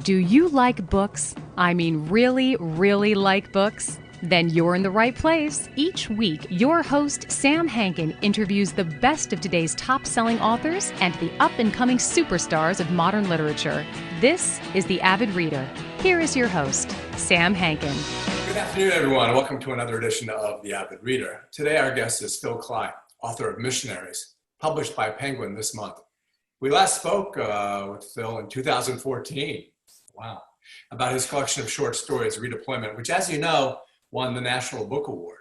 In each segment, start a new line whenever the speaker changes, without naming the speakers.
Do you like books? I mean, really, really like books? Then you're in the right place. Each week, your host, Sam Hankin, interviews the best of today's top-selling authors and the up-and-coming superstars of modern literature. This is The Avid Reader. Here is your host, Sam Hankin.
Good afternoon, everyone. Welcome to another edition of The Avid Reader. Today, our guest is Phil Klay, author of Missionaries, published by Penguin this month. We last spoke with Phil in 2014. Wow. About his collection of short stories, Redeployment, which, as you know, won the National Book Award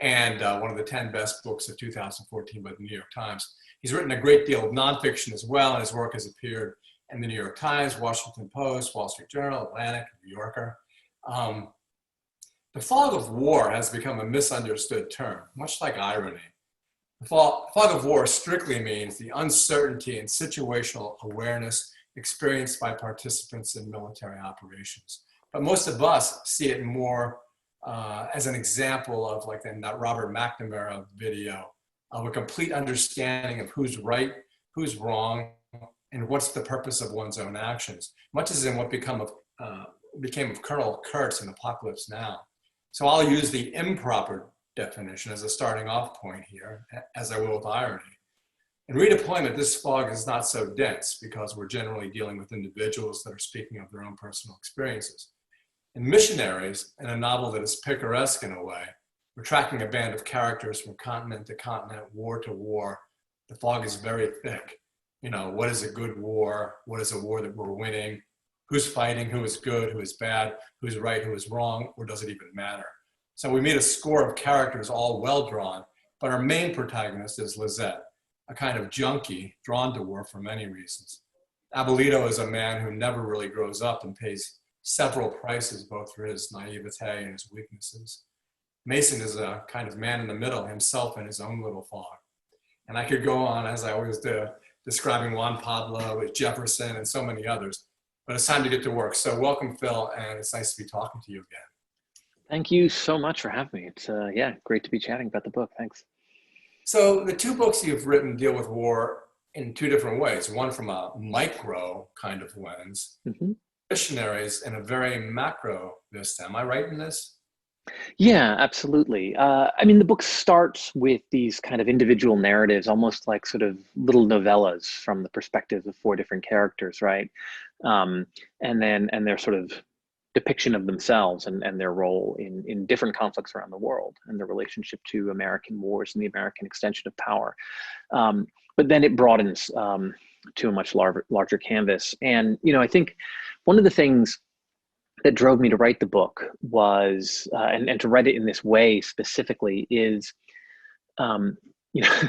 and one of the 10 best books of 2014 by the New York Times. He's written a great deal of nonfiction as well, and his work has appeared in the New York Times, Washington Post, Wall Street Journal, Atlantic, New Yorker. The fog of war has become a misunderstood term, much like irony. The fog of war strictly means the uncertainty and situational awareness experienced by participants in military operations. But most of us see it more as an example of, like in that Robert McNamara video, of a complete understanding of who's right, who's wrong, and what's the purpose of one's own actions, much as in what became of Colonel Kurtz in Apocalypse Now. So I'll use the improper definition as a starting off point here, as I will with irony. In Redeployment, this fog is not so dense because we're generally dealing with individuals that are speaking of their own personal experiences. In Missionaries, in a novel that is picaresque in a way, we're tracking a band of characters from continent to continent, war to war. The fog is very thick. You know, what is a good war? What is a war that we're winning? Who's fighting? Who is good? Who is bad? Who's right? Who is wrong? Or does it even matter? So we meet a score of characters, all well drawn, but our main protagonist is Lizette, a kind of junkie drawn to war for many reasons. Abuelito is a man who never really grows up and pays several prices, both for his naivete and his weaknesses. Mason is a kind of man in the middle, himself in his own little fog. And I could go on, as I always do, describing Juan Pablo, Jefferson, and so many others. But it's time to get to work. So welcome, Phil, and it's nice to be talking to you again.
Thank you so much for having me. It's great to be chatting about the book. Thanks.
So the two books you've written deal with war in two different ways. One from a micro kind of lens, Missionaries in a very macro vista. Am I right in this?
Yeah, absolutely. I mean, the book starts with these kind of individual narratives, almost like sort of little novellas from the perspectives of four different characters, right? And their sort of depiction of themselves and their role in different conflicts around the world and their relationship to American wars and the American extension of power. But then it broadens to a much larger canvas. And, you know, I think one of the things that drove me to write the book was, and to write it in this way specifically is, you know,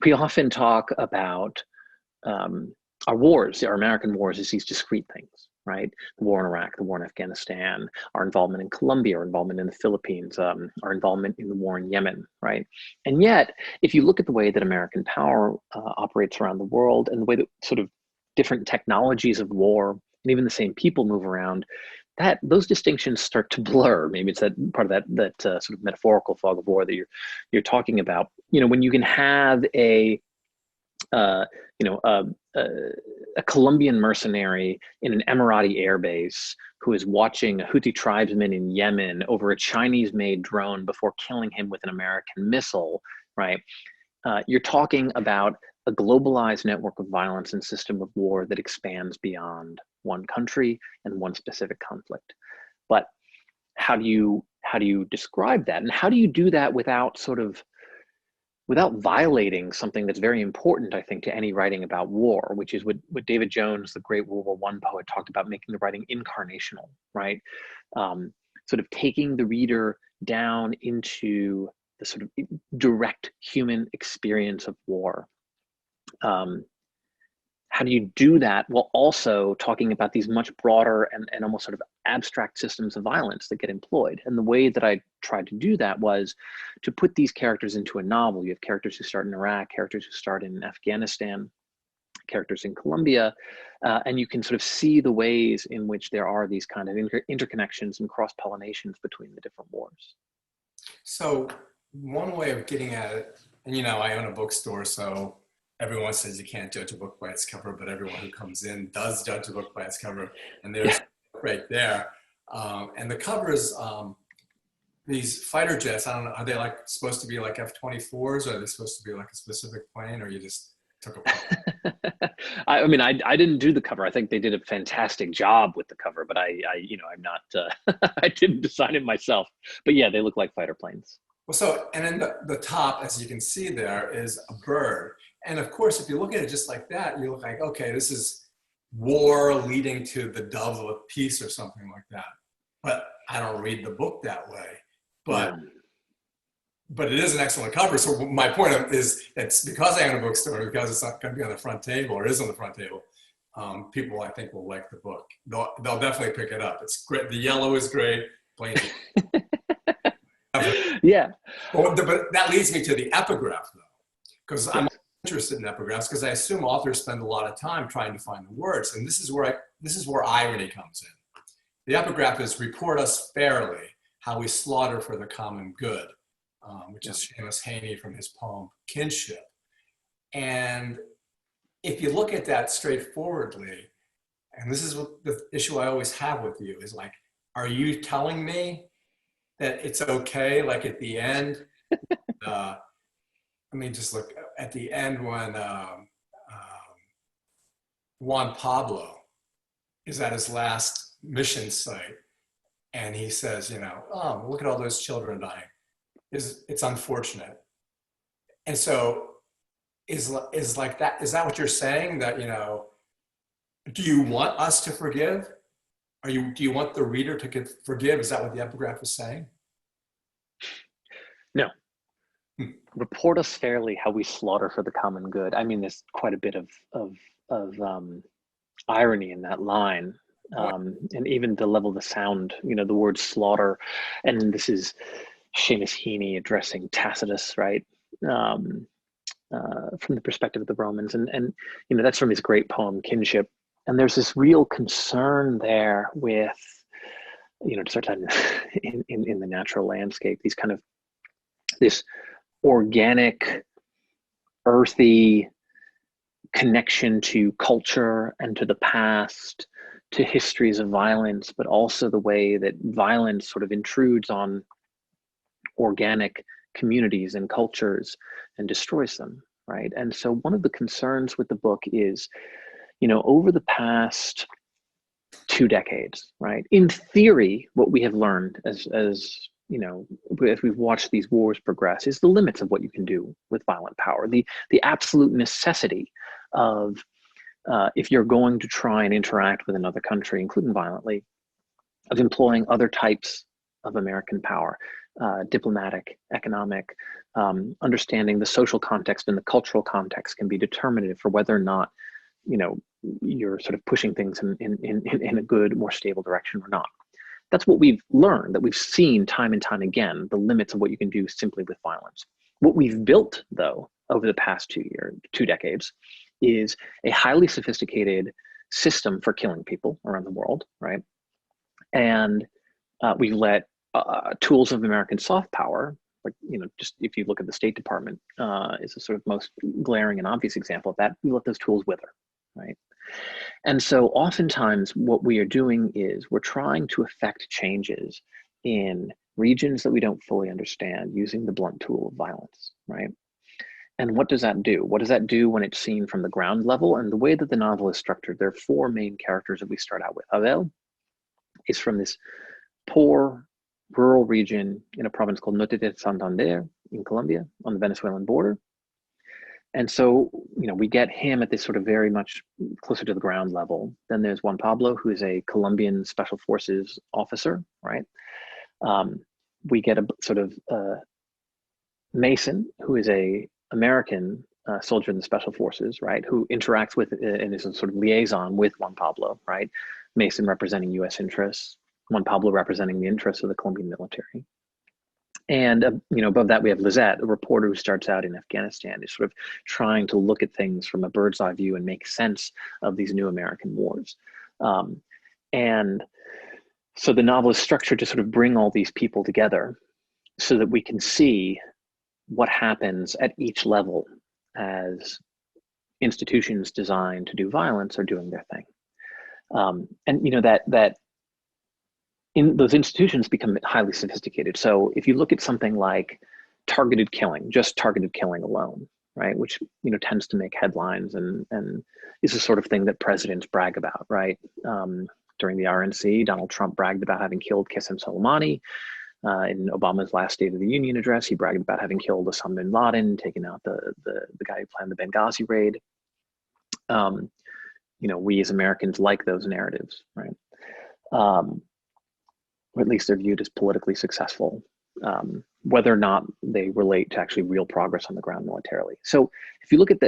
we often talk about our wars, our American wars, as these discrete things, right? The war in Iraq, the war in Afghanistan, our involvement in Colombia, our involvement in the Philippines, our involvement in the war in Yemen, right? And yet, if you look at the way that American power operates around the world and the way that sort of different technologies of war and even the same people move around, that those distinctions start to blur. Maybe it's that part of that sort of metaphorical fog of war that you're talking about. You know, when you can have a Colombian mercenary in an Emirati airbase who is watching a Houthi tribesman in Yemen over a Chinese-made drone before killing him with an American missile, right? You're talking about a globalized network of violence and system of war that expands beyond one country and one specific conflict. But how do you describe that, and how do you do that without violating something that's very important, I think, to any writing about war, which is what David Jones, the great World War I poet, talked about, making the writing incarnational, right? Sort of taking the reader down into the sort of direct human experience of war. How do you do that while also talking about these much broader and almost sort of abstract systems of violence that get employed? And the way that I tried to do that was to put these characters into a novel. You have characters who start in Iraq, characters who start in Afghanistan, characters in Colombia, and you can sort of see the ways in which there are these kind of interconnections and cross-pollinations between the different wars.
So one way of getting at it, and you know, I own a bookstore, so everyone says you can't judge a book by its cover, but everyone who comes in does judge a book by its cover. And there's right there. And the cover is these fighter jets. I don't know, are they like supposed to be like F-24s, or are they supposed to be like a specific plane, or you just took a plane?
I mean, I didn't do the cover. I think they did a fantastic job with the cover, but I'm not, I didn't design it myself. But yeah, they look like fighter planes.
Well, so, and then the top, as you can see there, is a bird. And of course, if you look at it just like that, you look like, okay, this is war leading to the dove of peace or something like that. But I don't read the book that way. But it is an excellent cover. So my point is, it's because I own a bookstore, because it's not going to be on the front table, or is on the front table, people I think will like the book. They'll definitely pick it up. It's great. The yellow is great. Plain.
Yeah.
But that leads me to the epigraph, though, because I'm interested in epigraphs, because I assume authors spend a lot of time trying to find the words, and this is where irony comes in. The epigraph is "Report us fairly how we slaughter for the common good," which is Seamus Heaney from his poem Kinship. And if you look at that straightforwardly, and this is what the issue I always have with you is like, are you telling me that it's okay, like at the end, I mean, just look at the end when Juan Pablo is at his last mission site, and he says, oh, look at all those children dying. It's unfortunate. And so is like that, is that what you're saying? That, do you want us to forgive? Do you want the reader to forgive? Is that what the epigraph is saying?
No. Report us fairly how we slaughter for the common good. I mean, there's quite a bit of irony in that line. And even the level of the sound, the word slaughter, and this is Seamus Heaney addressing Tacitus, right? From the perspective of the Romans, and that's from his great poem Kinship. And there's this real concern there with, sort of in the natural landscape, this organic, earthy connection to culture and to the past, to histories of violence, but also the way that violence sort of intrudes on organic communities and cultures and destroys them, right? And so one of the concerns with the book is, over the past 2 decades, right? In theory, what we have learned as if we've watched these wars progress, is the limits of what you can do with violent power, the absolute necessity of if you're going to try and interact with another country, including violently, of employing other types of American power, diplomatic, economic, understanding the social context and the cultural context can be determinative for whether or not you're sort of pushing things in a good, more stable direction or not. That's what we've learned, that we've seen time and time again, the limits of what you can do simply with violence. What we've built, though, over the past 2 decades, is a highly sophisticated system for killing people around the world, right? And we let tools of American soft power, like, just if you look at the State Department, is a sort of most glaring and obvious example of that. We let those tools wither, right? And so oftentimes what we are doing is we're trying to effect changes in regions that we don't fully understand using the blunt tool of violence, right? And what does that do? What does that do when it's seen from the ground level? And the way that the novel is structured, there are 4 main characters that we start out with. Abel is from this poor rural region in a province called Norte de Santander in Colombia on the Venezuelan border. And so, we get him at this sort of very much closer to the ground level. Then there's Juan Pablo, who is a Colombian special forces officer, right? We get a sort of Mason, who is a American soldier in the special forces, right? Who interacts with and is a sort of liaison with Juan Pablo, right? Mason representing U.S. interests, Juan Pablo representing the interests of the Colombian military. And above that, we have Lizette, a reporter who starts out in Afghanistan, is sort of trying to look at things from a bird's eye view and make sense of these new American wars. And so the novel is structured to sort of bring all these people together so that we can see what happens at each level as institutions designed to do violence are doing their thing. And that in those institutions become highly sophisticated. So if you look at something like targeted killing, just targeted killing alone, right, which tends to make headlines and is the sort of thing that presidents brag about, right? During the RNC, Donald Trump bragged about having killed Qasem Soleimani. In Obama's last State of the Union address, he bragged about having killed Osama bin Laden, taken out the guy who planned the Benghazi raid. We as Americans like those narratives, right? Or at least they're viewed as politically successful, whether or not they relate to actually real progress on the ground militarily. So if you look at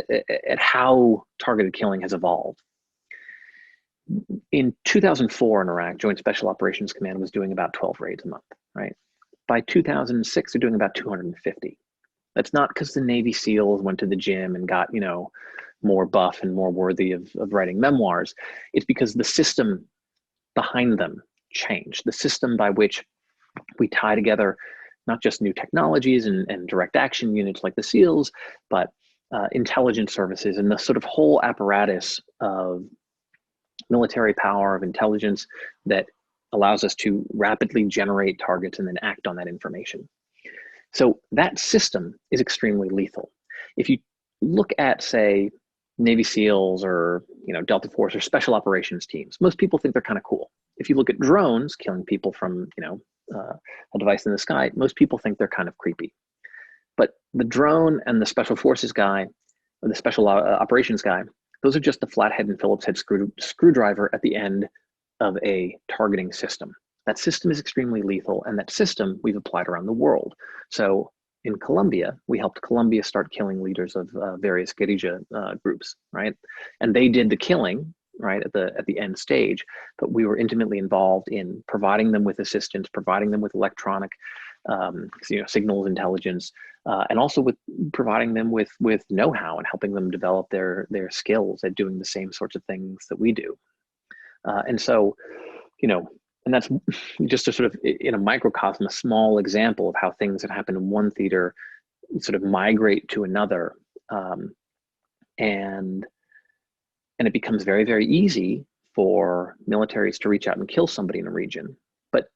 how targeted killing has evolved, in 2004 in Iraq, Joint Special Operations Command was doing about 12 raids a month, right? By 2006, they're doing about 250. That's not because the Navy SEALs went to the gym and got, more buff and more worthy of writing memoirs. It's because the system behind them changed. The system by which we tie together not just new technologies and direct action units like the SEALs, but intelligence services and the sort of whole apparatus of military power, of intelligence that allows us to rapidly generate targets and then act on that information. So that system is extremely lethal. If you look at, say, Navy SEALs or Delta Force or special operations teams, most people think they're kind of cool. If you look at drones killing people from a device in the sky, most people think they're kind of creepy. But the drone and the special forces guy, or the special operations guy, those are just the flathead and Phillips head screwdriver at the end of a targeting system. That system is extremely lethal, and that system we've applied around the world. So in Colombia, we helped Colombia start killing leaders of various guerrilla groups, right? And they did the killing, right, at the end stage, but we were intimately involved in providing them with assistance, providing them with electronic signals intelligence, and also with providing them with know-how and helping them develop their skills at doing the same sorts of things that we do. And so, and that's just a sort of, in a microcosm, a small example of how things that happen in one theater sort of migrate to another. And it becomes very, very easy for militaries to reach out and kill somebody in a region. But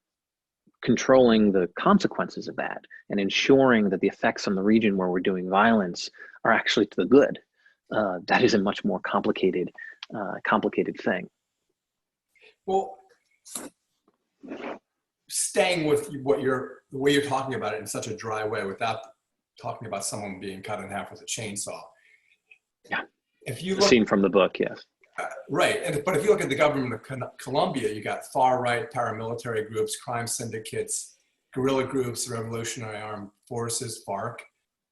controlling the consequences of that and ensuring that the effects on the region where we're doing violence are actually to the good, that is a much more complicated thing.
Well, staying with the way you're talking about it in such a dry way without talking about someone being cut in half with a chainsaw.
Yeah.
If you look,
scene from the book, yes.
Right. But if you look at the government of Colombia, you got far-right paramilitary groups, crime syndicates, guerrilla groups, Revolutionary Armed Forces, FARC,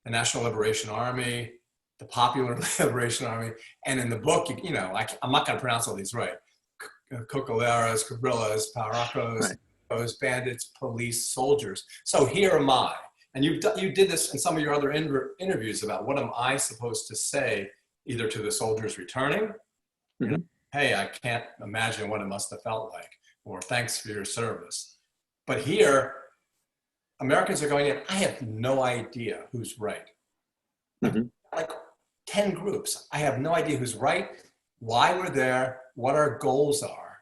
the National Liberation Army, the Popular Liberation Army. And in the book, I'm not going to pronounce all these right. Cocaleras, guerrillas, paracos, those bandits, police, soldiers. So here am I. And you did this in some of your other interviews about what am I supposed to say either to the soldiers returning, hey, I can't imagine what it must have felt like, or thanks for your service. But here, Americans are going in, I have no idea who's right. Like 10 groups. I have no idea who's right, why we're there, what our goals are.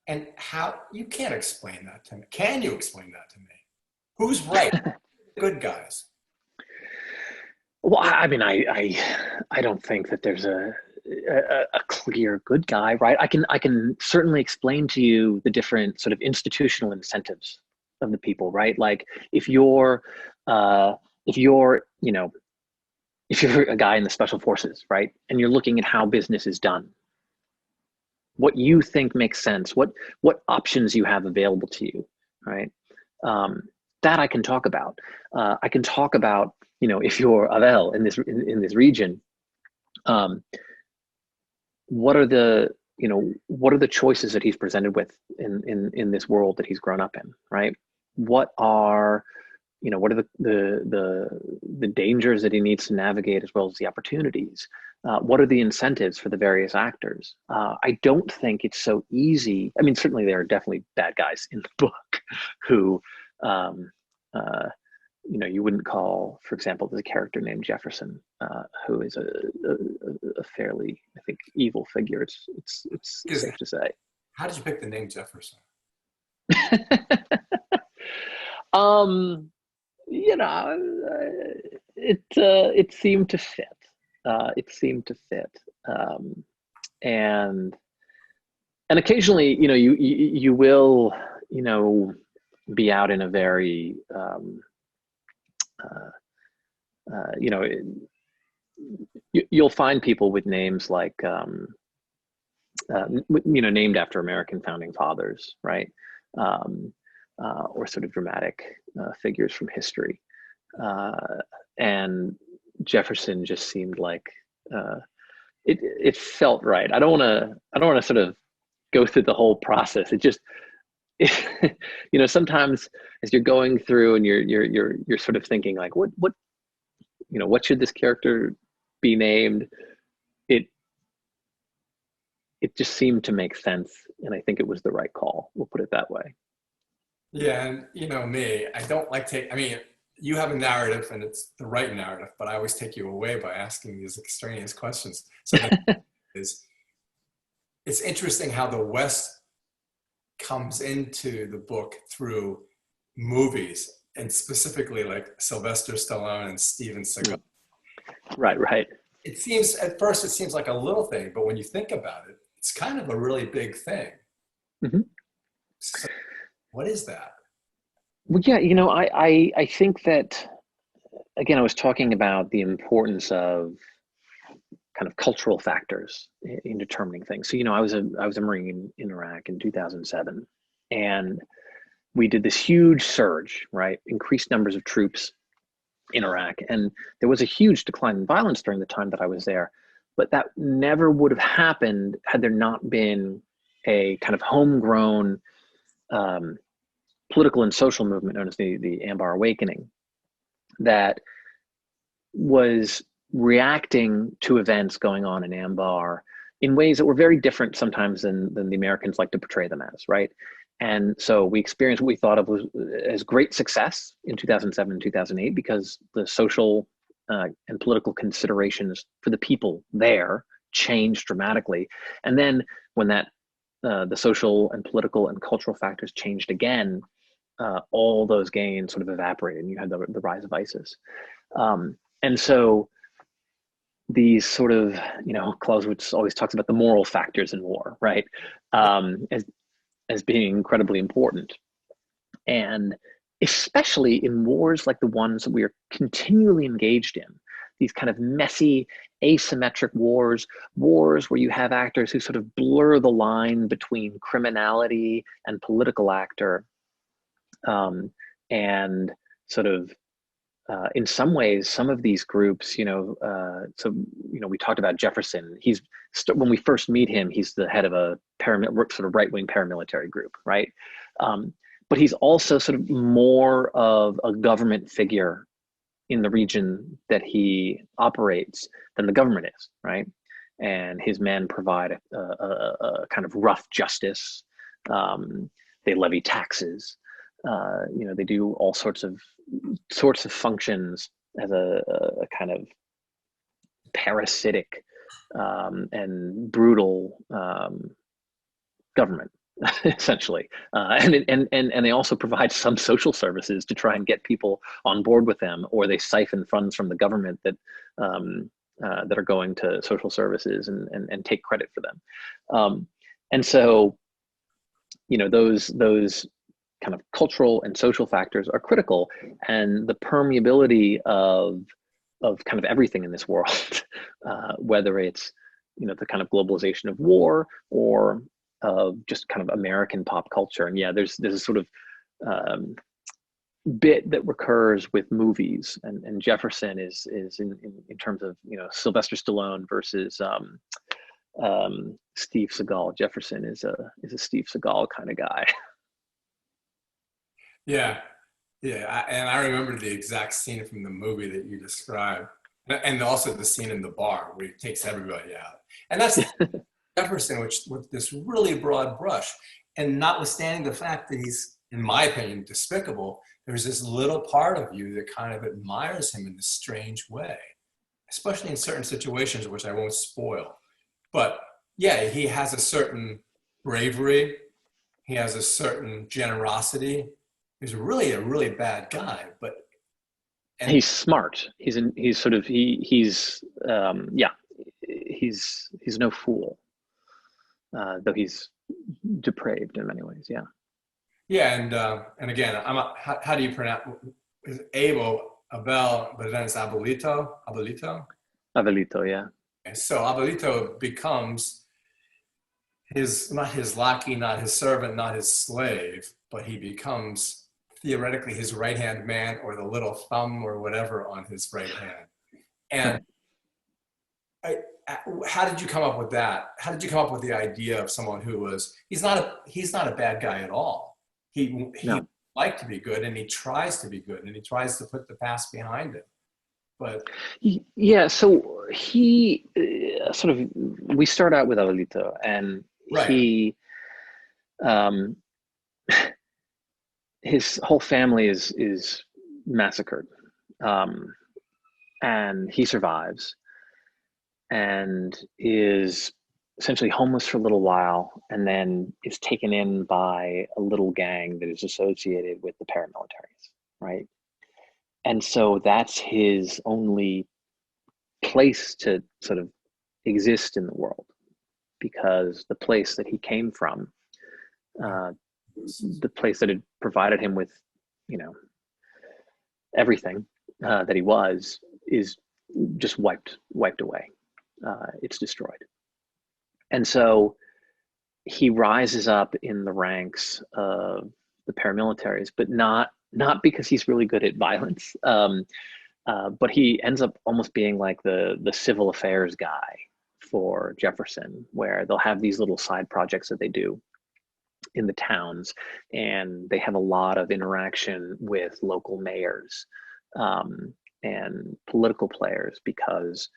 And how, you can't explain that to me. Can you explain that to me? Who's right? Good guys.
Well, I mean, I don't think that there's a clear good guy, right? I can certainly explain to you the different sort of institutional incentives of the people, right? Like if you're a guy in the special forces, right, and you're looking at how business is done, what you think makes sense, what options you have available to you, right? That I can talk about. I can talk about, if you're Avel in this region, what are the choices that he's presented with in this world that he's grown up in, right? What are the dangers that he needs to navigate as well as the opportunities? What are the incentives for the various actors? I don't think it's so easy. I mean, certainly there are definitely bad guys in the book who, you wouldn't call, for example, there's a character named Jefferson, who is a fairly, I think, evil figure. It's safe to say.
How did you pick the name Jefferson?
um, you know, it seemed to fit. It seemed to fit, um, and occasionally, you will, be out in a very, uh, you know, you'll find people with names like, named after American founding fathers, right? Um, or sort of dramatic figures from history. And Jefferson just seemed like it felt right. I don't want to sort of go through the whole process. It just, sometimes as you're going through and you're sort of thinking like, what should this character be named? It just seemed to make sense, and I think it was the right call. We'll put it that way.
Yeah, and me, I don't like I mean, you have a narrative and it's the right narrative, but I always take you away by asking these extraneous questions. So it's interesting how the West comes into the book through movies, and specifically like Sylvester Stallone and Steven Seagal.
Right.
At first it seems like a little thing, but when you think about it, it's kind of a really big thing.
Mm-hmm.
So what is that?
Well, yeah, I think that, again, I was talking about the importance of kind of cultural factors in determining things. So, I was a Marine in Iraq in 2007, and we did this huge surge, right? Increased numbers of troops in Iraq, and there was a huge decline in violence during the time that I was there. But that never would have happened had there not been a kind of homegrown political and social movement known as the Ambar Awakening that was reacting to events going on in Ambar in ways that were very different sometimes than the Americans like to portray them as, right? And so we experienced what we thought of as great success in 2007 and 2008 because the social and political considerations for the people there changed dramatically. And then when the social and political and cultural factors changed again, all those gains sort of evaporated, and you had the rise of ISIS. And so these sort of, Clausewitz always talks about the moral factors in war, right? As being incredibly important. And especially in wars like the ones that we are continually engaged in, these kind of messy, asymmetric wars where you have actors who sort of blur the line between criminality and political actor, and sort of, in some ways, some of these groups, we talked about Jefferson. When we first meet him, he's the head of a sort of right-wing paramilitary group, right? But he's also sort of more of a government figure in the region that he operates than the government is, right? And his men provide a kind of rough justice. They levy taxes. They do all sorts of functions as a kind of parasitic and brutal government, essentially, and they also provide some social services to try and get people on board with them, or they siphon funds from the government that are going to social services and take credit for them, and so those kind of cultural and social factors are critical, and the permeability of kind of everything in this world, whether it's the kind of globalization of war or of just kind of American pop culture. And yeah, there's a sort of bit that recurs with movies, and Jefferson is in terms of Sylvester Stallone versus Steve Seagal. Jefferson is a Steve Seagal kind of guy.
Yeah, and I remember the exact scene from the movie that you described, and also the scene in the bar where he takes everybody out. And that's Jefferson, with this really broad brush, and notwithstanding the fact that he's, in my opinion, despicable, there's this little part of you that kind of admires him in this strange way, especially in certain situations, which I won't spoil. But yeah, he has a certain bravery He has a certain generosity. He's really a really bad guy, and
he's smart. He's no fool, though he's depraved in many ways. Yeah.
yeah, and again, how do you pronounce? Is Abel, but then it's Abelito.
Avelito, yeah.
And so Abelito becomes not his lackey, not his servant, not his slave, but he becomes theoretically his right-hand man, or the little thumb or whatever on his right hand. And how did you come up with that? How did you come up with the idea of someone who was, he's not a bad guy at all. He
No.
liked to be good, and he tries to be good, and he tries to put the past behind him. But
yeah, so he we start out with Abuelito, and
right.
he his whole family is massacred, and he survives and is essentially homeless for a little while, and then is taken in by a little gang that is associated with the paramilitaries, right? And so that's his only place to sort of exist in the world, because the place that he came from, the place that had provided him with, everything that he was, is just wiped away. It's destroyed. And so he rises up in the ranks of the paramilitaries, but not because he's really good at violence, but he ends up almost being like the civil affairs guy for Jefferson, where they'll have these little side projects that they do in the towns, and they have a lot of interaction with local mayors and political players, because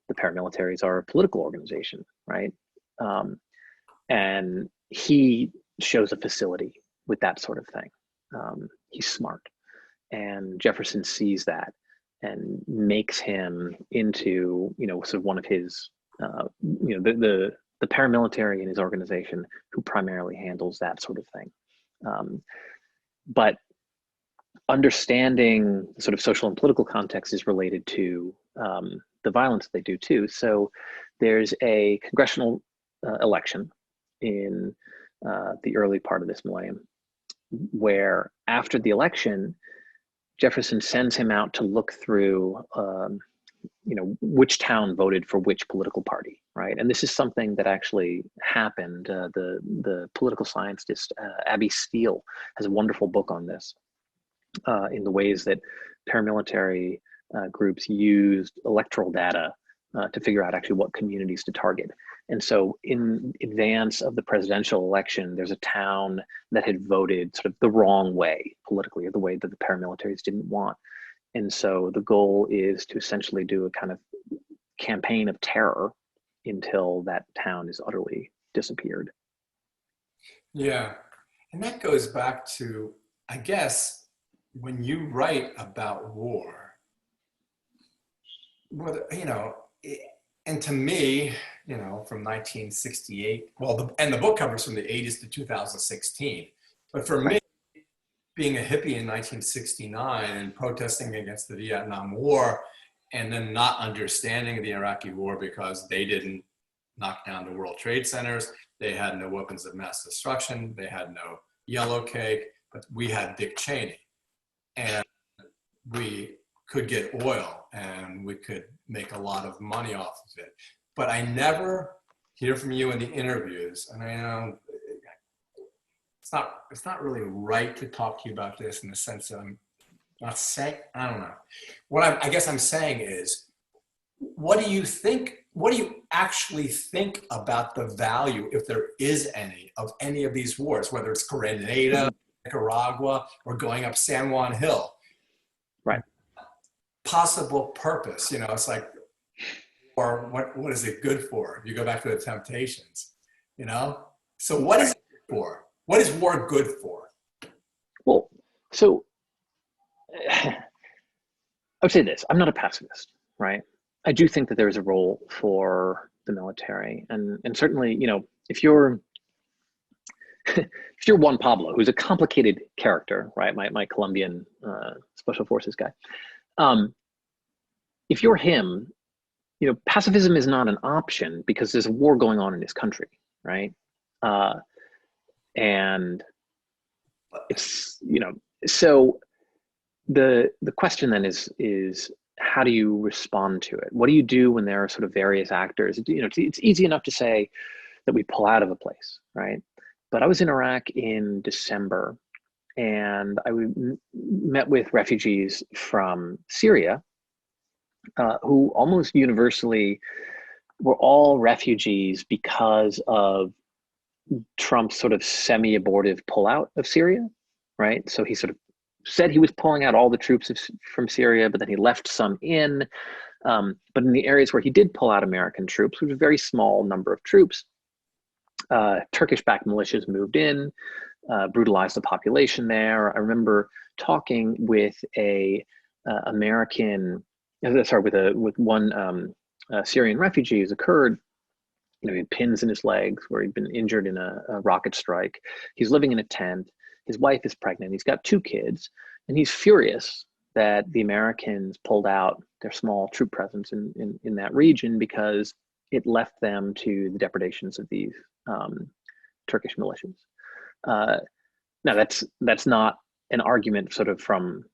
the paramilitaries are a political organization, right? And he shows a facility with that sort of thing. He's smart, and Jefferson sees that and makes him into, sort of one of his, the paramilitary in his organization who primarily handles that sort of thing. But understanding sort of social and political context is related to the violence they do too. So there's a congressional election in the early part of this millennium, where after the election, Jefferson sends him out to look through, which town voted for which political party, right? And this is something that actually happened. The political scientist Abby Steele has a wonderful book on this, in the ways that paramilitary groups used electoral data to figure out actually what communities to target. And so in advance of the presidential election, there's a town that had voted sort of the wrong way politically, or the way that the paramilitaries didn't want. And so the goal is to essentially do a kind of campaign of terror until that town is utterly disappeared.
Yeah. And that goes back to, I guess, when you write about war, and to me, from 1968, and the book covers from the 80s to 2016. But for me, being a hippie in 1969 and protesting against the Vietnam War, and then not understanding the Iraqi war because they didn't knock down the World Trade Centers, they had no weapons of mass destruction, they had no yellow cake, but we had Dick Cheney. And we could get oil and we could make a lot of money off of it. But I never hear from you in the interviews, and I know it's not really right to talk to you about this in the sense that I'm not saying, I don't know. I guess I'm saying is, what do you actually think about the value, if there is any, of any of these wars, whether it's Grenada, Nicaragua, or going up San Juan Hill?
Right.
Possible purpose, it's like, or what is it good for? You go back to the Temptations, So what is it for? What is war good for?
Well, so I would say this: I'm not a pacifist, right? I do think that there is a role for the military, and certainly, if you're if you're Juan Pablo, who's a complicated character, right? My Colombian special forces guy. If you're him, pacifism is not an option because there's a war going on in his country, right? And it's, so the question then is how do you respond to it? What do you do when there are sort of various actors? It's easy enough to say that we pull out of a place, right? But I was in Iraq in December, and I met with refugees from Syria, who almost universally were all refugees because of Trump's sort of semi-abortive pullout of Syria, right? So he sort of said he was pulling out all the troops from Syria, but then he left some in. But in the areas where he did pull out American troops, which was a very small number of troops, Turkish-backed militias moved in, brutalized the population there. I remember talking with with one Syrian refugee who's a Kurd. He had pins in his legs where he'd been injured in a rocket strike. He's living in a tent. His wife is pregnant. He's got 2 kids, and he's furious that the Americans pulled out their small troop presence in that region because it left them to the depredations of these Turkish militias. Now, that's not an argument sort of from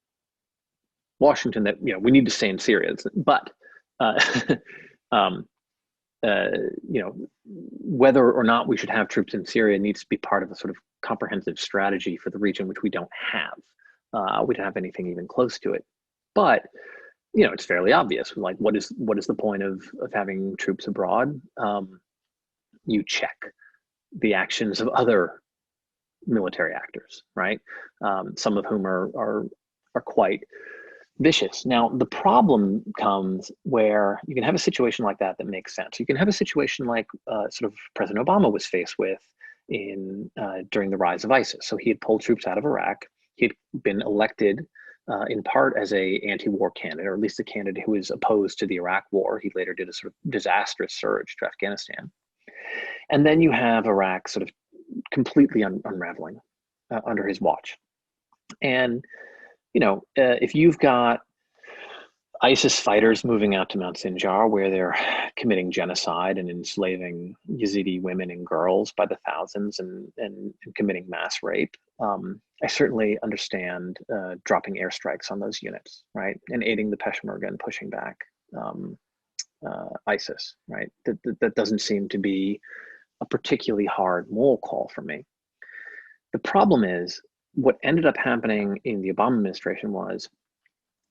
Washington that we need to stay in Syria, but whether or not we should have troops in Syria needs to be part of a sort of comprehensive strategy for the region, which we don't have. We don't have anything even close to it. But it's fairly obvious. Like, what is the point of having troops abroad? You check the actions of other military actors, right? Some of whom are quite vicious. Now, the problem comes where you can have a situation like that makes sense. You can have a situation like sort of President Obama was faced with during the rise of ISIS. So he had pulled troops out of Iraq. He had been elected in part as a anti-war candidate, or at least a candidate who was opposed to the Iraq war. He later did a sort of disastrous surge to Afghanistan. And then you have Iraq sort of completely unraveling under his watch. And if you've got ISIS fighters moving out to Mount Sinjar, where they're committing genocide and enslaving Yazidi women and girls by the thousands and committing mass rape, I certainly understand dropping airstrikes on those units, right? And aiding the Peshmerga and pushing back ISIS, right? That doesn't seem to be a particularly hard moral call for me. The problem is, what ended up happening in the Obama administration was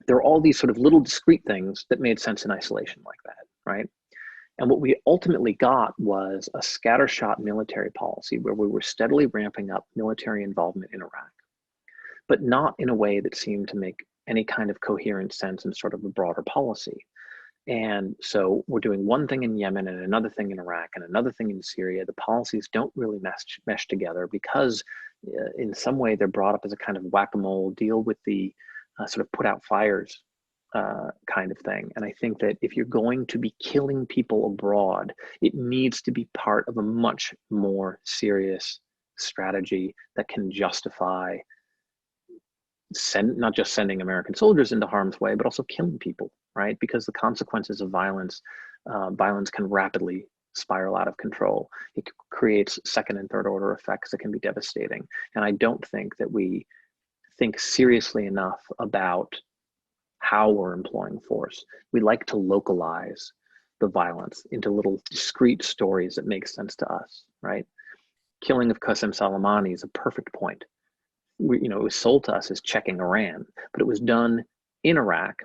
there are all these sort of little discrete things that made sense in isolation like that, right? And what we ultimately got was a scattershot military policy where we were steadily ramping up military involvement in Iraq, but not in a way that seemed to make any kind of coherent sense in sort of a broader policy. And so we're doing one thing in Yemen and another thing in Iraq and another thing in Syria. The policies don't really mesh together because in some way they're brought up as a kind of whack-a-mole, deal with the sort of put out fires kind of thing. And I think that if you're going to be killing people abroad, it needs to be part of a much more serious strategy that can justify not just sending American soldiers into harm's way, but also killing people, right? Because the consequences of violence can rapidly spiral out of control. It creates second and third order effects that can be devastating. And I don't think that we think seriously enough about how we're employing force. We like to localize the violence into little discrete stories that make sense to us, right? Killing of Qasem Soleimani is a perfect point. It was sold to us as checking Iran, but it was done in Iraq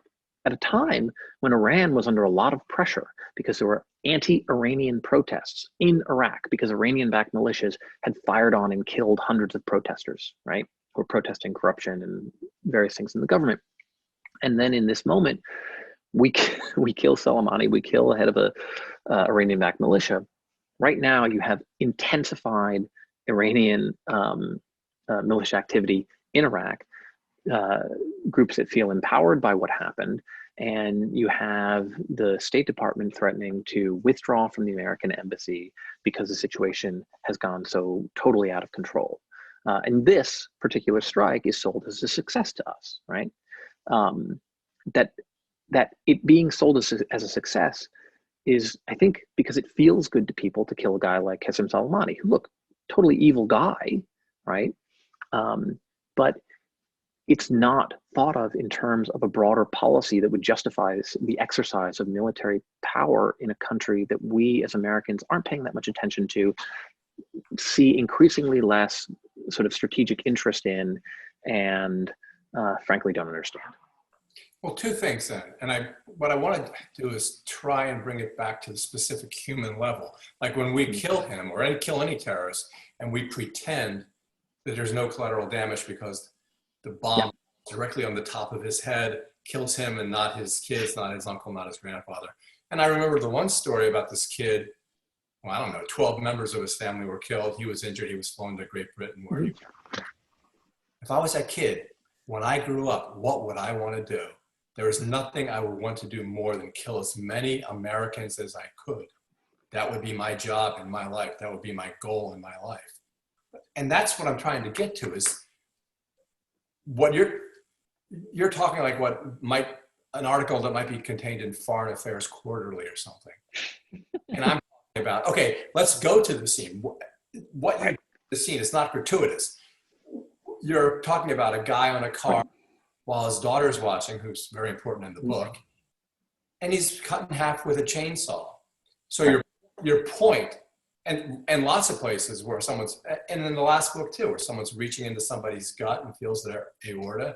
at a time when Iran was under a lot of pressure because there were anti-Iranian protests in Iraq because Iranian-backed militias had fired on and killed hundreds of protesters, right? Who were protesting corruption and various things in the government. And then in this moment, we kill Soleimani, we kill the head of a Iranian-backed militia. Right now, you have intensified Iranian militia activity in Iraq, groups that feel empowered by what happened, And you have the State Department threatening to withdraw from the American embassy because the situation has gone so totally out of control. And this particular strike is sold as a success to us, right? That it being sold as a success is, I think, because it feels good to people to kill a guy like Qasem Soleimani, who, look, totally evil guy, right? But it's not thought of in terms of a broader policy that would justify the exercise of military power in a country that we as Americans aren't paying that much attention to, see increasingly less sort of strategic interest in, and frankly don't understand.
Well, two things then. And what I want to do is try and bring it back to the specific human level. Like when we kill him or kill any terrorist and we pretend that there's no collateral damage because the bomb directly on the top of his head kills him and not his kids, not his uncle, not his grandfather. And I remember the one story about this kid, well, I don't know, 12 members of his family were killed. He was injured. He was flown to Great Britain. Where if I was that kid, when I grew up, what would I want to do? There is nothing I would want to do more than kill as many Americans as I could. That would be my job in my life. That would be my goal in my life. And that's what I'm trying to get to, is what you're talking like what might, an article that might be contained in Foreign Affairs Quarterly or something. And I'm talking about, okay, let's go to the scene. The scene is not gratuitous. You're talking about a guy on a car while his daughter's watching, who's very important in the book, and he's cut in half with a chainsaw. So your point, and lots of places where someone's, and in the last book too, where someone's reaching into somebody's gut and feels their aorta.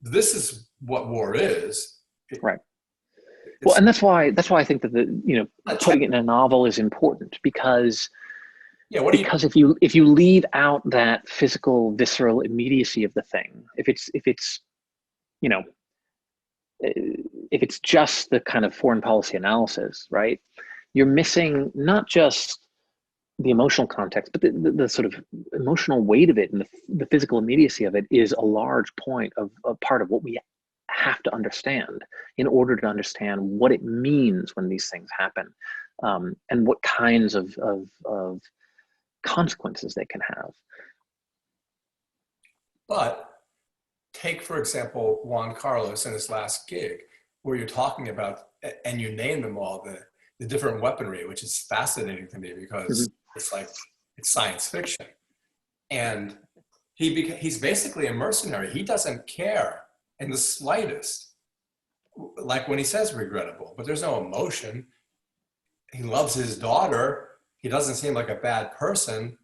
This is what war is.
Right. Well, and that's why I think that putting it in a novel is important, because if you leave out that physical, visceral immediacy of the thing, if it's just the kind of foreign policy analysis, right, you're missing not just the emotional context, but the sort of emotional weight of it, and the physical immediacy of it is a large point of a part of what we have to understand in order to understand what it means when these things happen, and what kinds of consequences they can have.
But take, for example, Juan Carlos and his last gig, where you're talking about, and you name them all, the different weaponry, which is fascinating to me because it's like, it's science fiction. And he's basically a mercenary. He doesn't care in the slightest. Like when he says regrettable, but there's no emotion. He loves his daughter. He doesn't seem like a bad person.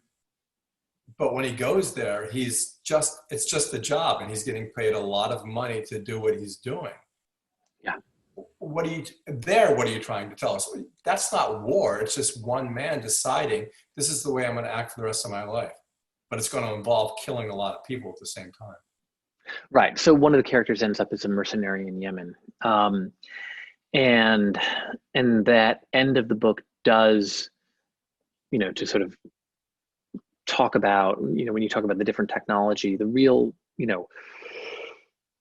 But when he goes there, it's just a job, and he's getting paid a lot of money to do what he's doing.
Yeah.
What are you trying to tell us? That's not war. It's just one man deciding, this is the way I'm going to act for the rest of my life. But it's going to involve killing a lot of people at the same time.
Right. So one of the characters ends up as a mercenary in Yemen. And that end of the book does, to sort of talk about, when you talk about the different technology, the real,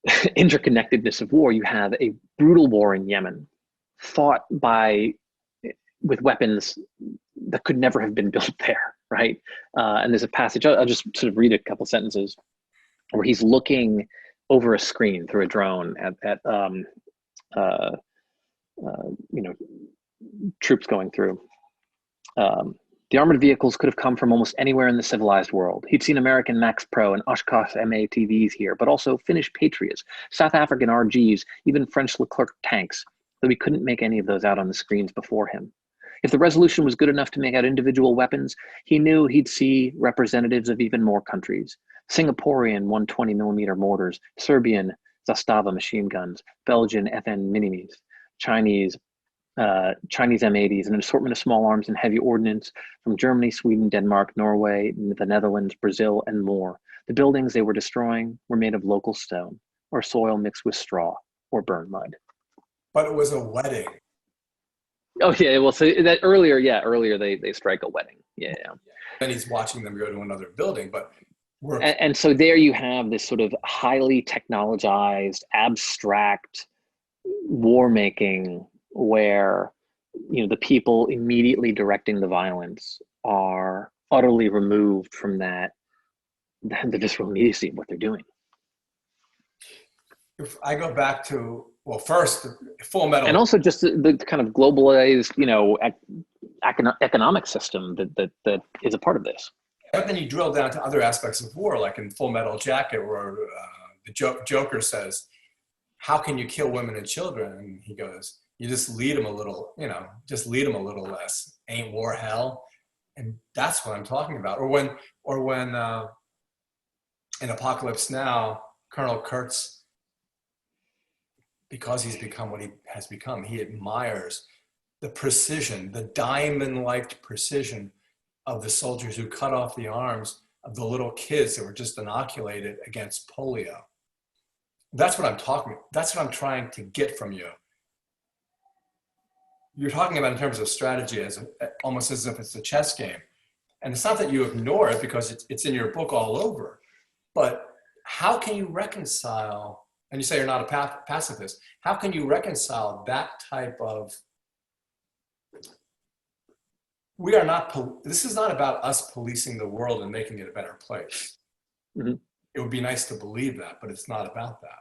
interconnectedness of war. You have a brutal war in Yemen fought with weapons that could never have been built there, right? And there's a passage, I'll just sort of read a couple sentences, where he's looking over a screen through a drone at troops going through. The armored vehicles could have come from almost anywhere in the civilized world. He'd seen American Max Pro and Oshkosh MATVs here, but also Finnish Patriots, South African RGs, even French Leclerc tanks, though he couldn't make any of those out on the screens before him. If the resolution was good enough to make out individual weapons, he knew he'd see representatives of even more countries. Singaporean 120mm mortars, Serbian Zastava machine guns, Belgian FN Minimes, Chinese M80s, and an assortment of small arms and heavy ordnance from Germany, Sweden, Denmark, Norway, the Netherlands, Brazil, and more. The buildings they were destroying were made of local stone, or soil mixed with straw, or burned mud.
But it was a wedding.
Oh yeah, well, so that earlier they strike a wedding. Yeah.
And he's watching them go to another building, but
and so there you have this sort of highly technologized, abstract, war making where, you know, the people immediately directing the violence are utterly removed from that, the visceral immediacy of what they're doing.
If I go back to, well, first, Full Metal.
And also just the kind of globalized, you know, economic system that is a part of this.
But then you drill down to other aspects of war, like in Full Metal Jacket, where the Joker says, how can you kill women and children? And he goes, you just lead them a little, you know, just lead them a little less. Ain't war hell? And that's what I'm talking about. Or when in Apocalypse Now, Colonel Kurtz, because he's become what he has become, he admires the precision, the diamond-like precision of the soldiers who cut off the arms of the little kids that were just inoculated against polio. That's what I'm talking about. That's what I'm trying to get from you. You're talking about in terms of strategy as almost as if it's a chess game. And it's not that you ignore it because it's in your book all over, but how can you reconcile, and you say you're not a pacifist, how can you reconcile that type of, we are not, this is not about us policing the world and making it a better place. Mm-hmm. It would be nice to believe that, but it's not about that.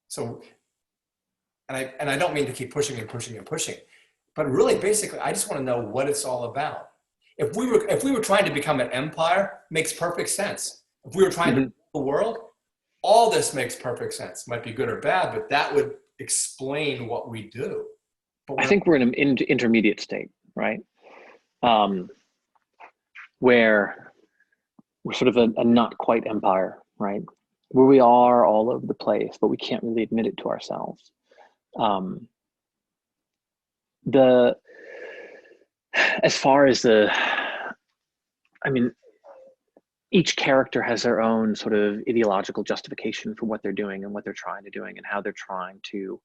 So, and I don't mean to keep pushing and pushing and pushing, but really basically, I just want to know what it's all about. If we were trying to become an empire, makes perfect sense. If we were trying to rule the world, all this makes perfect sense. Might be good or bad, but that would explain what we do. But
I think we're in an intermediate state, right? Where we're sort of a not quite empire, right? Where we are all over the place, but we can't really admit it to ourselves. As far as each character has their own sort of ideological justification for what they're doing and what they're trying to doing and how they're trying to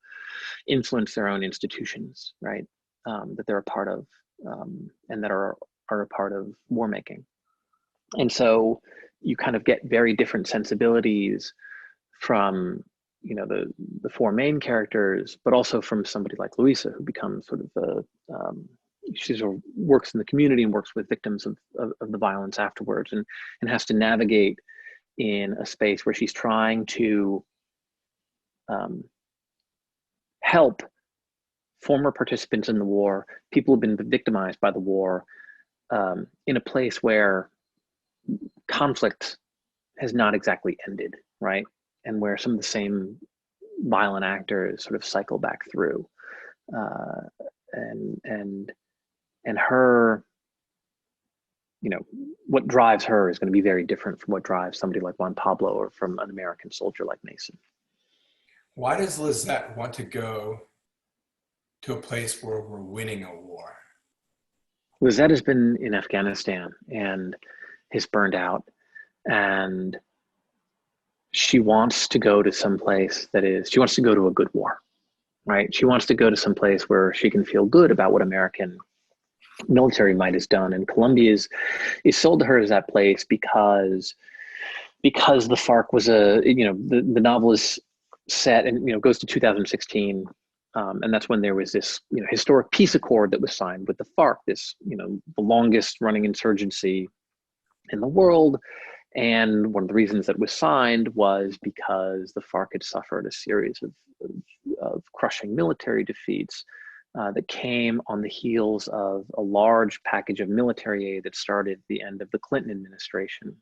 influence their own institutions, right? That they're a part of, and that are a part of war making. And so you kind of get very different sensibilities from, you know, the four main characters, but also from somebody like Louisa, who becomes sort of she sort of works in the community and works with victims of the violence afterwards, and has to navigate in a space where she's trying to help former participants in the war, people who've been victimized by the war, in a place where conflict has not exactly ended, right? And where some of the same violent actors sort of cycle back through. And her, you know, what drives her is going to be very different from what drives somebody like Juan Pablo or from an American soldier like Mason.
Why does Lizette want to go to a place where we're winning a war?
Lizette has been in Afghanistan and is burned out, and she wants to go to some place she wants to go to a good war, right? She wants to go to some place where she can feel good about what American military might has done. And Colombia is sold to her as that place because the FARC was the novel is set and, you know, goes to 2016. And that's when there was this, you know, historic peace accord that was signed with the FARC, this, you know, the longest running insurgency in the world. And one of the reasons that was signed was because the FARC had suffered a series of crushing military defeats that came on the heels of a large package of military aid that started at the end of the Clinton administration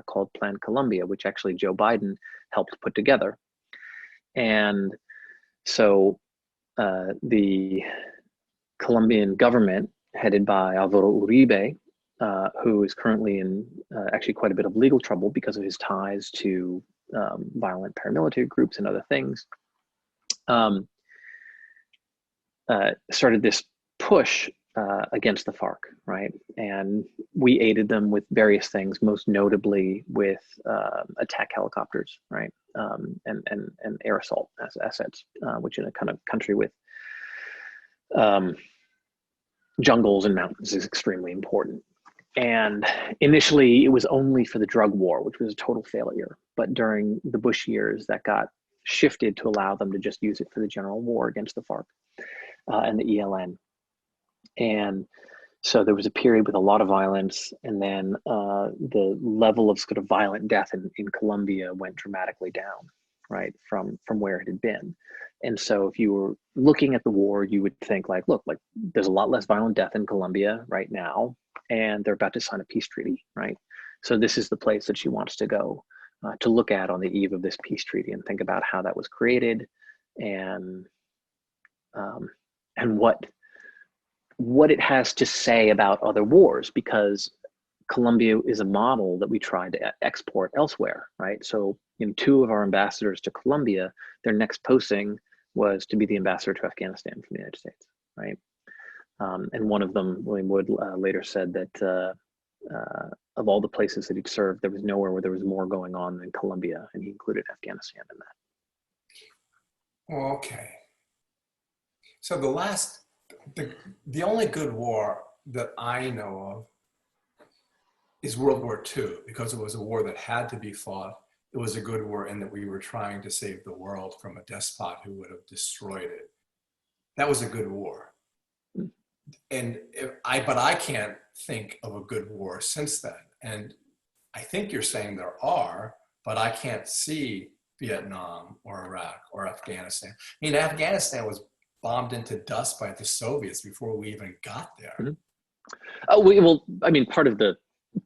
called Plan Colombia, which actually Joe Biden helped put together. And so the Colombian government, headed by Alvaro Uribe, who is currently in actually quite a bit of legal trouble because of his ties to violent paramilitary groups and other things, started this push against the FARC, right? And we aided them with various things, most notably with attack helicopters, right? And air assault assets, which in a kind of country with jungles and mountains is extremely important. And initially it was only for the drug war, which was a total failure. But during the Bush years, that got shifted to allow them to just use it for the general war against the FARC and the ELN. And so there was a period with a lot of violence, and then the level of sort of violent death in Colombia went dramatically down, right, from where it had been. And so if you were looking at the war, you would think like, look, like there's a lot less violent death in Colombia right now, and they're about to sign a peace treaty, right? So this is the place that she wants to go to look at on the eve of this peace treaty and think about how that was created, and what it has to say about other wars, because Colombia is a model that we tried to export elsewhere, right? So in 2 of our ambassadors to Colombia, their next posting was to be the ambassador to Afghanistan from the United States, right? And one of them, William Wood, later said that of all the places that he'd served, there was nowhere where there was more going on than Colombia, and he included Afghanistan in that.
Okay. So the only good war that I know of is World War II, because it was a war that had to be fought. It was a good war in that we were trying to save the world from a despot who would have destroyed it. That was a good war. And but I can't think of a good war since then. And I think you're saying there are, but I can't see Vietnam or Iraq or Afghanistan. I mean, Afghanistan was bombed into dust by the Soviets before we even got there.
Mm-hmm. Oh, well, I mean, part of the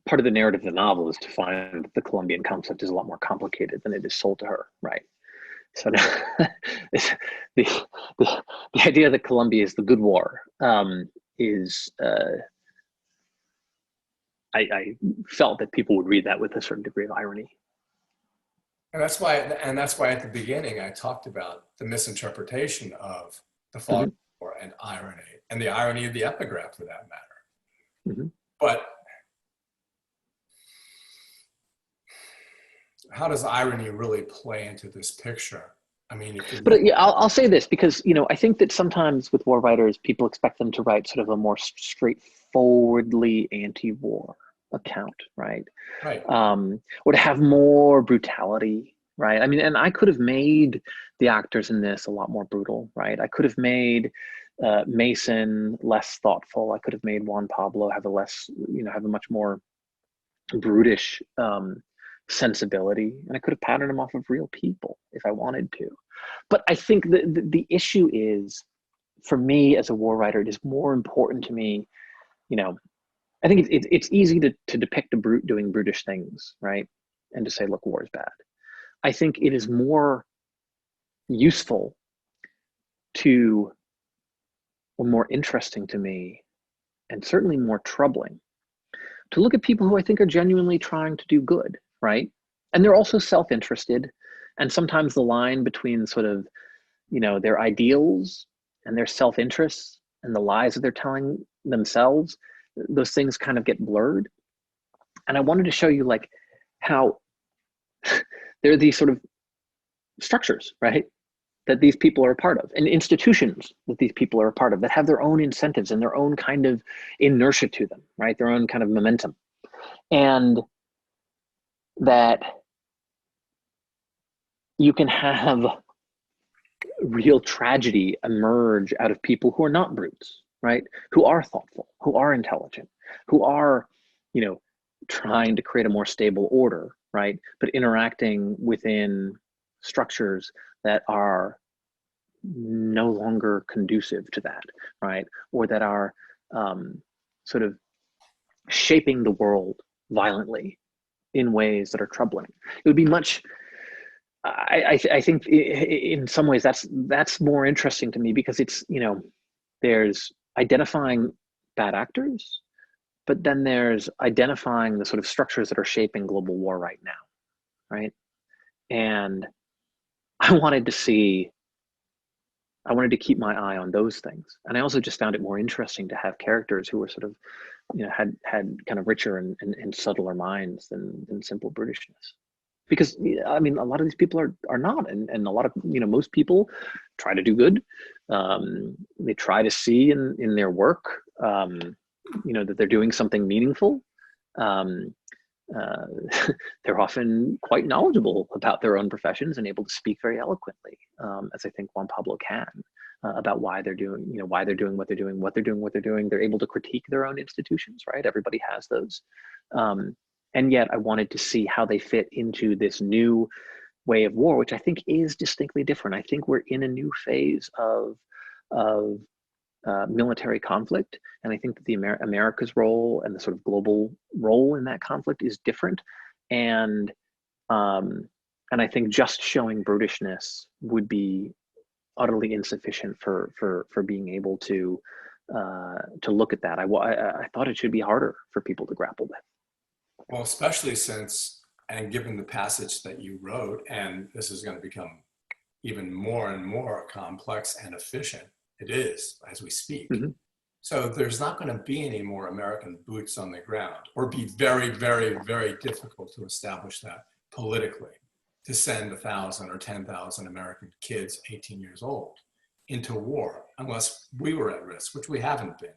narrative of the novel is to find that the Colombian concept is a lot more complicated than it is sold to her, right? So the idea that Colombia is the good war is I felt that people would read that with a certain degree of irony.
And that's why at the beginning I talked about the misinterpretation of the fog of war and irony, and the irony of the epigraph for that matter.
Mm-hmm.
But how does irony really play into this picture? I mean,
yeah, I'll say this because, I think that sometimes with war writers, people expect them to write sort of a more straightforwardly anti-war account, right?
Right.
Or to have more brutality, right? I mean, and I could have made the actors in this a lot more brutal, right? I could have made Mason less thoughtful. I could have made Juan Pablo have have a much more brutish sensibility, and I could have patterned him off of real people if I wanted to. But I think the issue is, for me as a war writer, it is more important to me, I think it's easy to depict a brute doing brutish things, right? And to say, look, war is bad. I think it is more useful or more interesting to me, and certainly more troubling, to look at people who I think are genuinely trying to do good, right? And they're also self-interested. And sometimes the line between sort of, their ideals and their self-interests and the lies that they're telling themselves, those things kind of get blurred. And I wanted to show you like how there are these sort of structures, right, that these people are a part of, and institutions that these people are a part of that have their own incentives and their own kind of inertia to them, right? Their own kind of momentum. And that you can have real tragedy emerge out of people who are not brutes, right? Who are thoughtful, who are intelligent, who are, trying to create a more stable order, right? But interacting within structures that are no longer conducive to that, right? Or that are sort of shaping the world violently in ways that are troubling. It would be much, I think in some ways that's more interesting to me, because it's, there's identifying bad actors, but then there's identifying the sort of structures that are shaping global war right now, right? And I wanted to keep my eye on those things. And I also just found it more interesting to have characters who were sort of, had kind of richer and subtler minds than simple brutishness. Because, I mean, a lot of these people are not, and a lot of, most people try to do good. They try to see in their work, that they're doing something meaningful. they're often quite knowledgeable about their own professions and able to speak very eloquently, as I think Juan Pablo can, about why they're doing, why they're doing what they're doing, what they're doing, what they're doing. They're able to critique their own institutions, right? Everybody has those. And yet I wanted to see how they fit into this new way of war, which I think is distinctly different. I think we're in a new phase of military conflict, and I think that the America's role and the sort of global role in that conflict is different. And I think just showing brutishness would be utterly insufficient for being able to look at that. I thought it should be harder for people to grapple with.
Well, especially since, and given the passage that you wrote, and this is going to become even more and more complex and efficient. It is, as we speak.
Mm-hmm.
So there's not going to be any more American boots on the ground, or be very, very, very difficult to establish that politically, to send 1,000 or 10,000 American kids, 18 years old, into war, unless we were at risk, which we haven't been.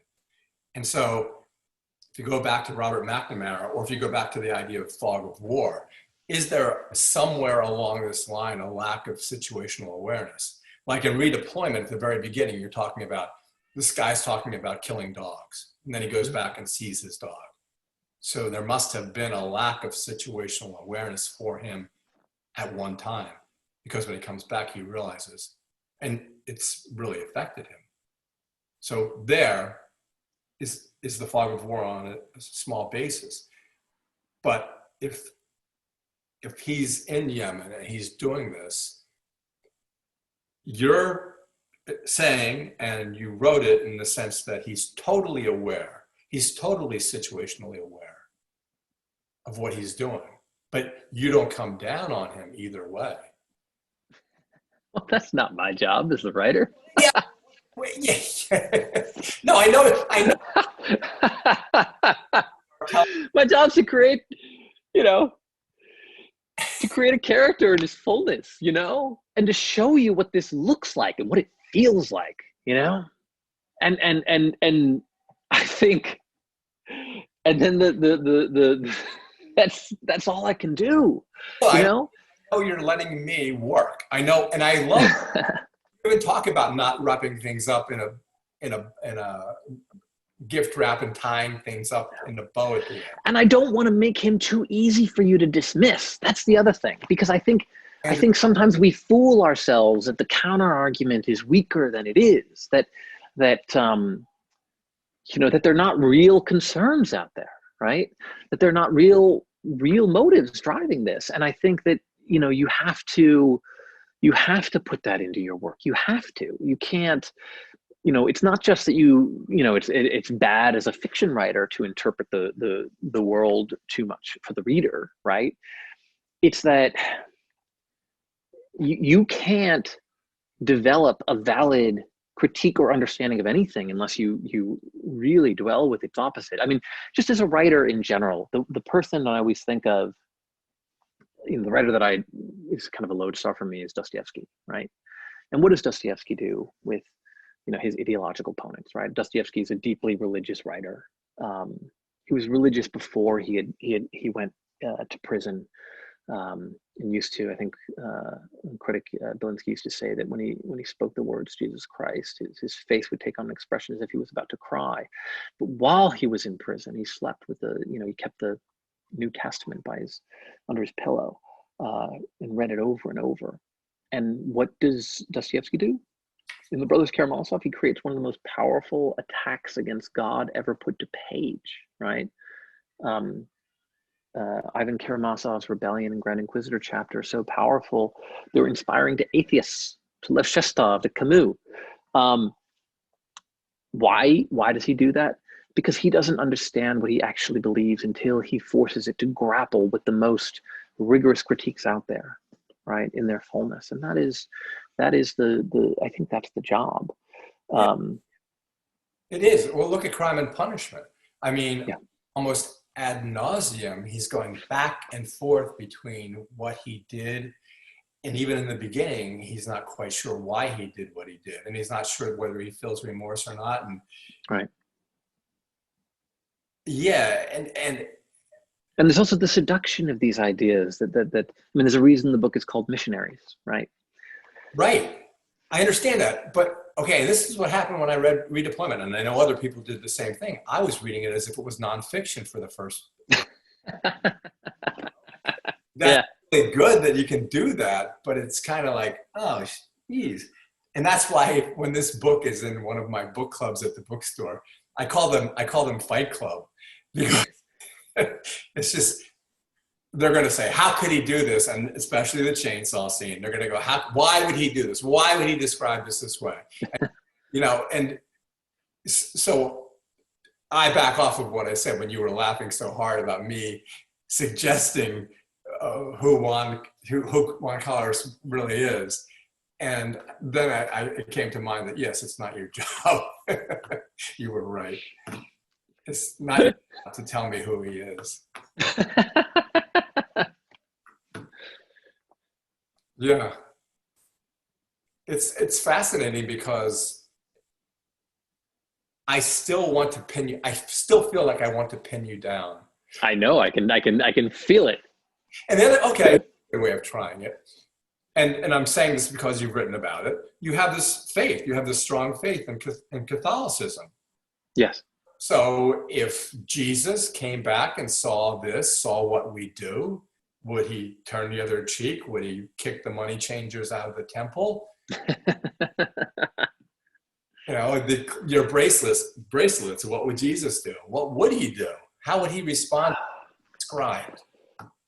And so if you go back to Robert McNamara, or if you go back to the idea of fog of war, is there somewhere along this line a lack of situational awareness? Like in redeployment, at the very beginning, you're talking about, this guy's talking about killing dogs, and then he goes back and sees his dog. So there must have been a lack of situational awareness for him at one time, because when he comes back, he realizes, and it's really affected him. So there is the fog of war on a small basis. But if he's in Yemen and he's doing this, you're saying, and you wrote it in the sense that he's totally aware, he's totally situationally aware of what he's doing, but you don't come down on him either way.
Well, that's not my job as a writer.
Yeah. Yeah. No, I know.
My job's to create, to create a character in his fullness, and to show you what this looks like and what it feels like, and I think, and then the that's all I can do,
I know you're letting me work. I know, and I love even talk about not wrapping things up in a gift wrap and tying things up in a bow at the end.
And I don't want to make him too easy for you to dismiss. That's the other thing, because I think sometimes we fool ourselves that the counter argument is weaker than it is, that they're not real concerns out there, right? That they're not real motives driving this. And I think that, you have to put that into your work. You can't, it's not just that it's bad as a fiction writer to interpret the world too much for the reader, right? It's that you can't develop a valid critique or understanding of anything unless you really dwell with its opposite. I mean, just as a writer in general, the person I always think of, the writer that is kind of a lodestar for me is Dostoevsky, right? And what does Dostoevsky do with his ideological opponents, right? Dostoevsky is a deeply religious writer. He was religious before he went to prison, and used to, I think, critic Belinsky used to say that when he spoke the words Jesus Christ, his face would take on an expression as if he was about to cry. But while he was in prison, he slept with he kept the New Testament under his pillow, and read it over and over. And what does Dostoevsky do? In The Brothers Karamazov, he creates one of the most powerful attacks against God ever put to page, right? Ivan Karamazov's Rebellion and Grand Inquisitor chapter are so powerful, they're inspiring to atheists, to Lev Shestov, to Camus. Why does he do that? Because he doesn't understand what he actually believes until he forces it to grapple with the most rigorous critiques out there, right, in their fullness. And that is the I think that's the job.
It is. Well, look at Crime and Punishment. I mean,
yeah.
Almost ad nauseum, he's going back and forth between what he did, and even in the beginning, he's not quite sure why he did what he did, and he's not sure whether he feels remorse or not. And
right.
Yeah, and
And there's also the seduction of these ideas that I mean, there's a reason the book is called Missionaries, right?
Right. I understand that. But okay, this is what happened when I read Redeployment, and I know other people did the same thing. I was reading it as if it was nonfiction for the first. That's really good that you can do that, but it's kind of like, oh, geez. And that's why when this book is in one of my book clubs at the bookstore, I call them Fight Club. Because it's just, they're going to say, how could he do this? And especially the chainsaw scene, they're going to go, why would he do this? Why would he describe this way? And, and so I back off of what I said when you were laughing so hard about me suggesting who Juan Carlos really is. And then it came to mind that, yes, it's not your job. You were right. It's not your job to tell me who he is. Yeah. It's fascinating because I still want to pin you. I still feel like I want to pin you down.
I know. I can feel it.
And then, okay, a way of trying it. And I'm saying this because you've written about it. You have this faith. You have this strong faith in Catholicism.
Yes.
So if Jesus came back and saw what we do, would he turn the other cheek? Would he kick the money changers out of the temple? Your bracelets, what would Jesus do? What would he do? How would he respond? Described.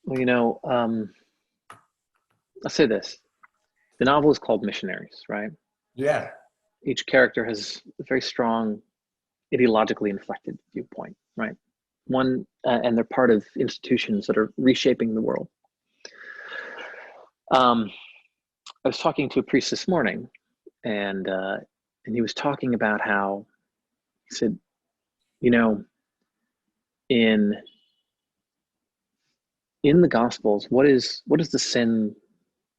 Well, I'll say this. The novel is called Missionaries, right?
Yeah.
Each character has a very strong ideologically inflected viewpoint, right? And they're part of institutions that are reshaping the world. I was talking to a priest this morning, and he was talking about how, he said, in the Gospels, what is the sin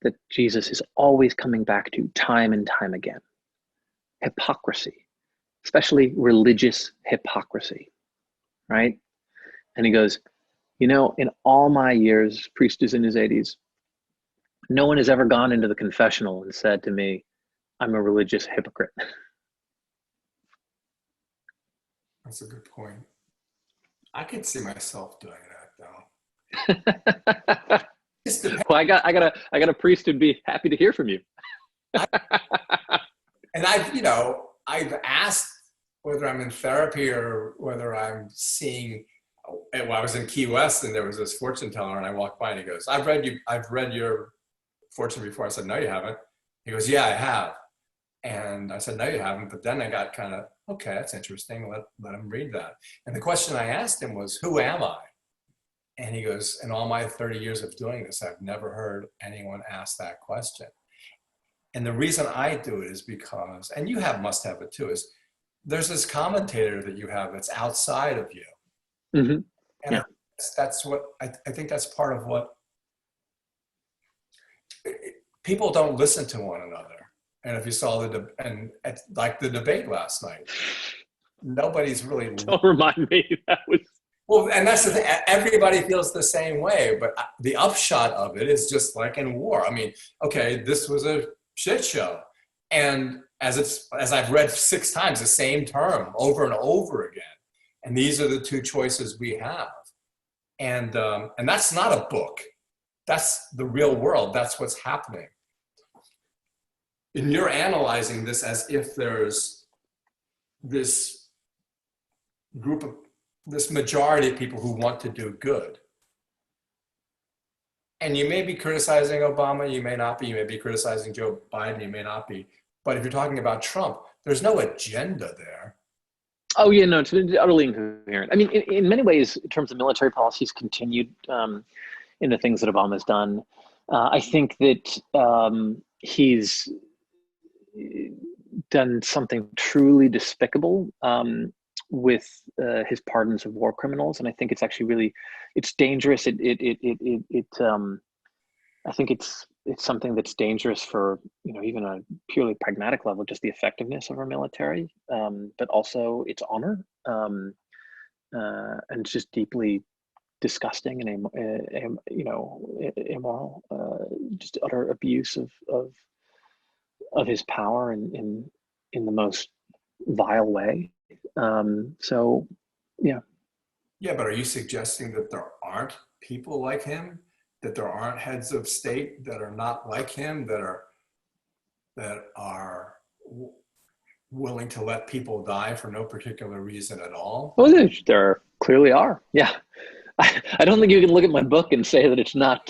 that Jesus is always coming back to time and time again? Hypocrisy, especially religious hypocrisy, right? And he goes, in all my years, priest is in his 80s, no one has ever gone into the confessional and said to me, I'm a religious hypocrite.
That's a good point. I could see myself doing that, though.
Well, I got a priest who'd be happy to hear from you.
And I've asked whether I'm in therapy or whether I'm seeing. Well, I was in Key West and there was this fortune teller, and I walked by and he goes, I've read your fortune before. I said, no, you haven't. He goes, yeah, I have. And I said, no, you haven't. But then I got kind of, okay, that's interesting. Let him read that. And the question I asked him was, who am I? And he goes, in all my 30 years of doing this, I've never heard anyone ask that question. And the reason I do it is because, and you must have it too, is there's this commentator that you have that's outside of you.
Mm-hmm.
And
yeah.
That's what, I think that's part of what, people don't listen to one another. And if you saw like the debate last night, nobody's really.
Don't remind me. That was.
Well, and that's the thing. Everybody feels the same way, but the upshot of it is just like in war. I mean, okay, this was a shit show, and as I've read 6 times the same term over and over again, and these are the 2 choices we have, and that's not a book. That's the real world. That's what's happening. And you're analyzing this as if there's this majority of people who want to do good. And you may be criticizing Obama, you may not be. You may be criticizing Joe Biden, you may not be. But if you're talking about Trump, there's no agenda there.
Oh, yeah, no, it's utterly incoherent. I mean, in many ways, in terms of military policy, he's continued in the things that Obama's done. I think that he's done something truly despicable with his pardons of war criminals, and I think it's actually it's dangerous. I think it's something that's dangerous for even a purely pragmatic level, just the effectiveness of our military, but also its honor, and it's just deeply disgusting and immoral, just utter abuse of his power in the most vile way. So, yeah.
Yeah, but are you suggesting that there aren't people like him, that there aren't heads of state that are not like him, that are willing to let people die for no particular reason at all?
Well, there clearly are. Yeah. I don't think you can look at my book and say that it's not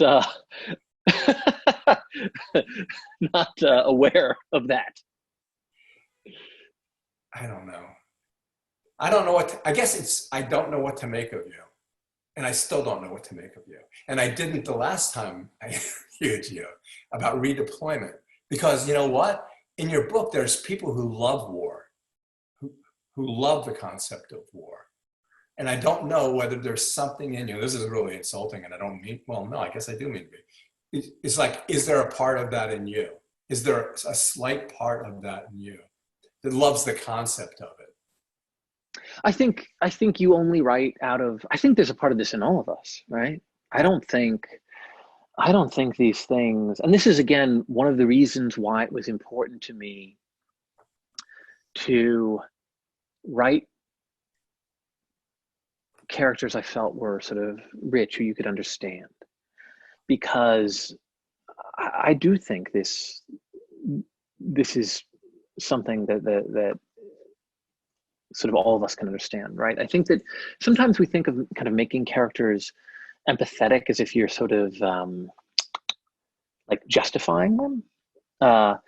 not aware of that.
I don't know. I don't know I guess I don't know what to make of you. And I still don't know what to make of you. And I didn't the last time I interviewed you about redeployment. Because you know what? In your book, there's people who love war, who love the concept of war. And I don't know whether there's something in you. This is really insulting, and I don't mean, well, no, I guess I do mean to be. It's like, is there a part of that in you? Is there a slight part of that in you that loves the concept of it?
I think you only write out of, I think there's a part of this in all of us, right? I don't think these things, and this is again one of the reasons why it was important to me to write characters I felt were sort of rich, who you could understand, because I do think this is something that sort of all of us can understand, right? I think that sometimes we think of kind of making characters empathetic as if you're sort of like justifying them. No,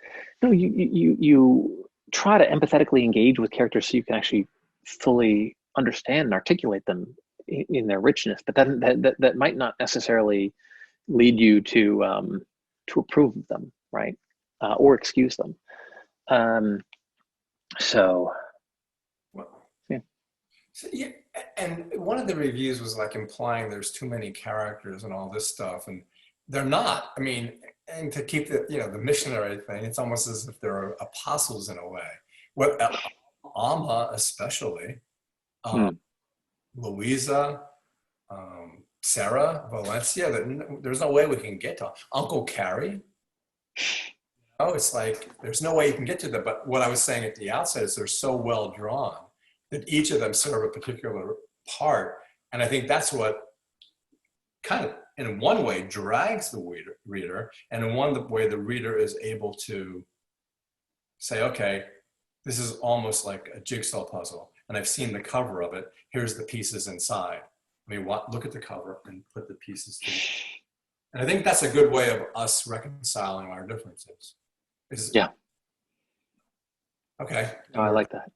you try to empathetically engage with characters so you can actually fully understand and articulate them in their richness, but that might not necessarily lead you to approve of them, right? Or excuse them. So
yeah, and one of the reviews was like implying there's too many characters and all this stuff, and they're not. I mean, and to keep the missionary thing, it's almost as if they're apostles in a way. What Alma especially, Louisa, Sarah, Valencia. There's no way we can get to Uncle Carrie. Oh, it's like there's no way you can get to them. But what I was saying at the outset is they're so well drawn that each of them serve a particular part. And I think that's what kind of, in one way, drags the reader, and in one way, the reader is able to say, okay, this is almost like a jigsaw puzzle, and I've seen the cover of it. Here's the pieces inside. I mean, look at the cover and put the pieces together. And I think that's a good way of us reconciling our differences.
Yeah.
Okay.
Oh, I like that.